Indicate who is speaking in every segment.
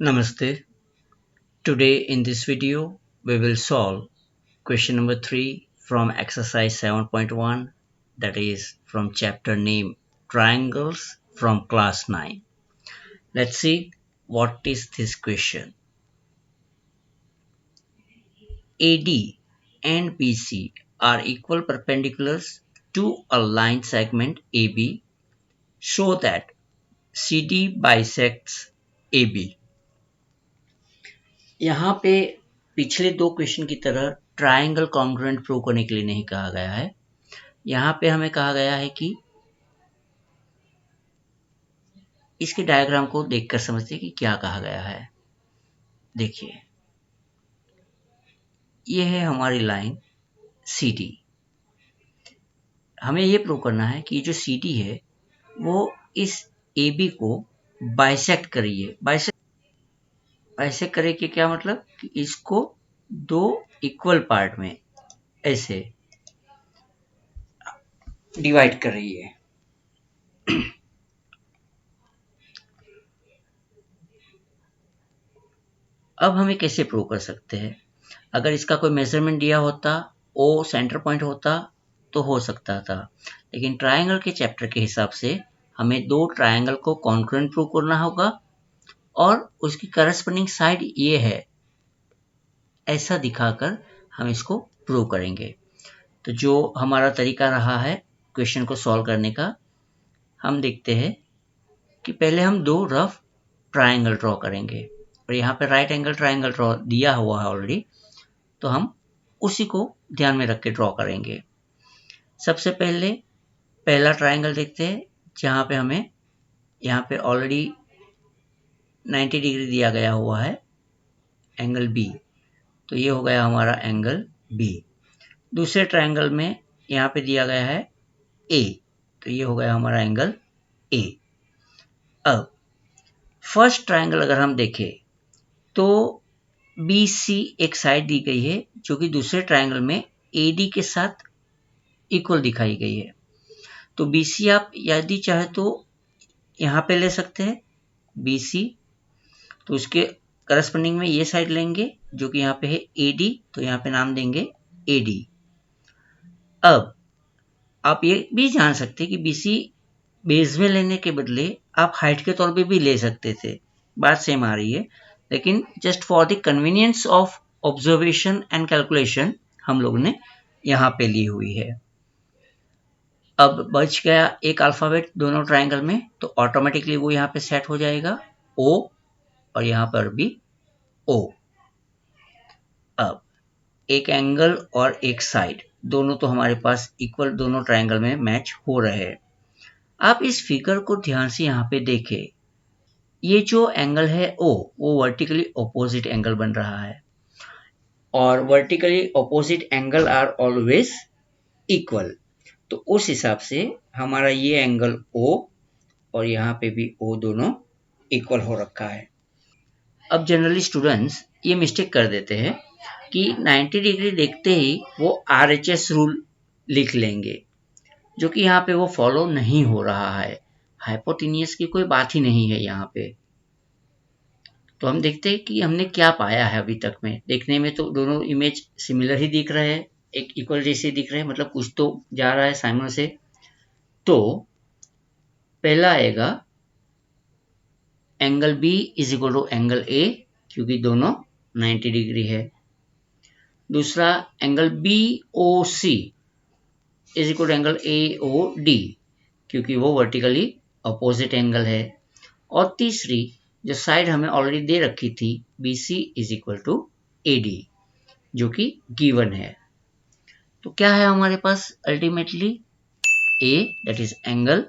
Speaker 1: Namaste. Today in this video we will solve question number 3 from exercise 7.1, that is from chapter name triangles from class 9. Let's see what is this question. AD and BC are equal perpendiculars to a line segment AB. Show that CD bisects AB. यहाँ पे पिछले दो question की तरह triangle congruent prove करने के लिए नहीं कहा गया है। यहाँ पे हमें कहा गया है कि इसके डायग्राम को देखकर समझते हैं कि क्या कहा गया है। देखिए, ये है हमारी लाइन CD। हमें ये प्रूव करना है कि जो CD है वो इस AB को बाइसेक्ट करिए। बाइसेक्ट करे कि क्या मतलब कि इसको दो इक्वल पार्ट में ऐसे डिवाइड कर रही है। अब हमें कैसे प्रूव कर सकते हैं? अगर इसका कोई मेजरमेंट दिया होता, ओ सेंटर पॉइंट होता तो हो सकता था, लेकिन ट्रायंगल के चैप्टर के हिसाब से हमें दो ट्रायंगल को कॉन्ग्रुएंट प्रूव करना होगा और उसकी करस्पॉन्डिंग साइड ये है, ऐसा दिखाकर हम इसको प्रूव करेंगे। तो जो हमारा तरीका रहा है क्वेश्चन को सॉल्व करने का, हम देखते हैं कि पहले हम दो रफ ट्रायंगल ड्रॉ करेंगे और यहाँ पे राइट एंगल ट्रायंगल ड्रॉ दिया हुआ है ऑलरेडी, तो हम उसी को ध्यान में रख के ड्रॉ करेंगे। सबसे पहले पहला ट्रायंगल देखते हैं जहाँ पे हमें यहाँ पे ऑलरेडी 90 डिग्री दिया गया हुआ है, एंगल बी। तो ये हो गया हमारा एंगल बी। दूसरे ट्रायंगल में यहाँ पे दिया गया है ए, तो ये हो गया हमारा एंगल ए। अब फर्स्ट ट्रायंगल अगर हम देखें तो बी सी एक साइड दी गई है जो कि दूसरे ट्रायंगल में ए डी के साथ इक्वल दिखाई गई है। तो बी सी आप यदि चाहे तो यहाँ पे ले सकते हैं बी सी, तो उसके करस्पॉन्डिंग में ये साइड लेंगे जो कि यहाँ पे है ए डी, तो यहाँ पे नाम देंगे ए डी। अब आप ये भी जान सकते हैं कि बी सी बेस में लेने के बदले आप हाइट के तौर पे भी ले सकते थे, बात सेम आ रही है, लेकिन just for the convenience of observation and calculation हम लोग ने यहाँ पे ली हुई है। अब बच गया एक अल्फाबेट दोनों ट्रायंगल में, तो ऑटोमेटिकली वो यहाँ पे सेट हो जाएगा ओ, और यहाँ पर भी ओ। अब एक एंगल और एक साइड दोनों तो हमारे पास इक्वल दोनों ट्रायंगल में मैच हो रहे हैं। आप इस फिगर को ध्यान से यहाँ पे देखें, ये जो एंगल है ओ, वो वर्टिकली ऑपोजिट एंगल बन रहा है और vertically opposite angle are always equal. तो उस हिसाब से हमारा ये एंगल ओ और यहाँ पे भी ओ दोनों इक्वल हो रखा है। अब जनरली स्टूडेंट्स ये मिस्टेक कर देते हैं कि 90 डिग्री देखते ही वो RHS रूल लिख लेंगे, जो कि यहाँ पे वो फॉलो नहीं हो रहा है। हाइपोटेन्यूस की कोई बात ही नहीं है यहाँ पे। तो हम देखते हैं कि हमने क्या पाया है अभी तक में। देखने में तो दोनों इमेज सिमिलर ही दिख रहे हैं, एक इक्वल जैसे दिख रहे हैं, मतलब कुछ तो जा रहा है सामने से। तो पहला आएगा angle B is equal to angle A, क्योंकि दोनों 90 डिग्री है। दूसरा angle B O C is equal to angle A O D, क्योंकि वो वर्टिकली अपोजिट एंगल है। और तीसरी जो साइड हमें ऑलरेडी दे रखी थी B C is equal to A D, जो कि गिवन है। तो क्या है हमारे पास ultimately A, that is angle,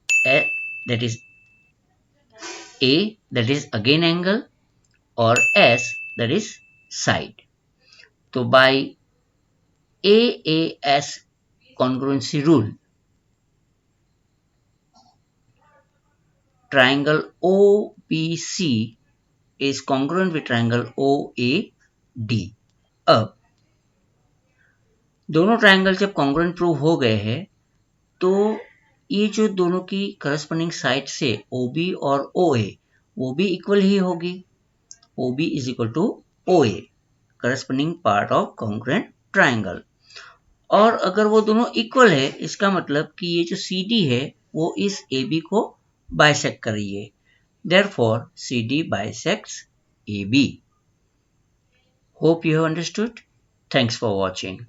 Speaker 1: that is A, that is again angle, और एस, दैट इज साइड। तो by AAS congruency rule, triangle OBC is congruent with triangle OAD। अब दोनों ट्रायंगल जब कॉन्ग्रुएंट प्रूव हो गए हैं, तो ये जो दोनों की करस्पॉन्डिंग साइड से OB और OA वो भी इक्वल ही होगी। OB is equal to OA, corresponding part of congruent triangle. और अगर वो दोनों इक्वल है, इसका मतलब कि ये जो CD है वो इस AB को बाइसेक्ट कर रही है. Therefore, CD bisects AB. Hope you have understood. Thanks for watching.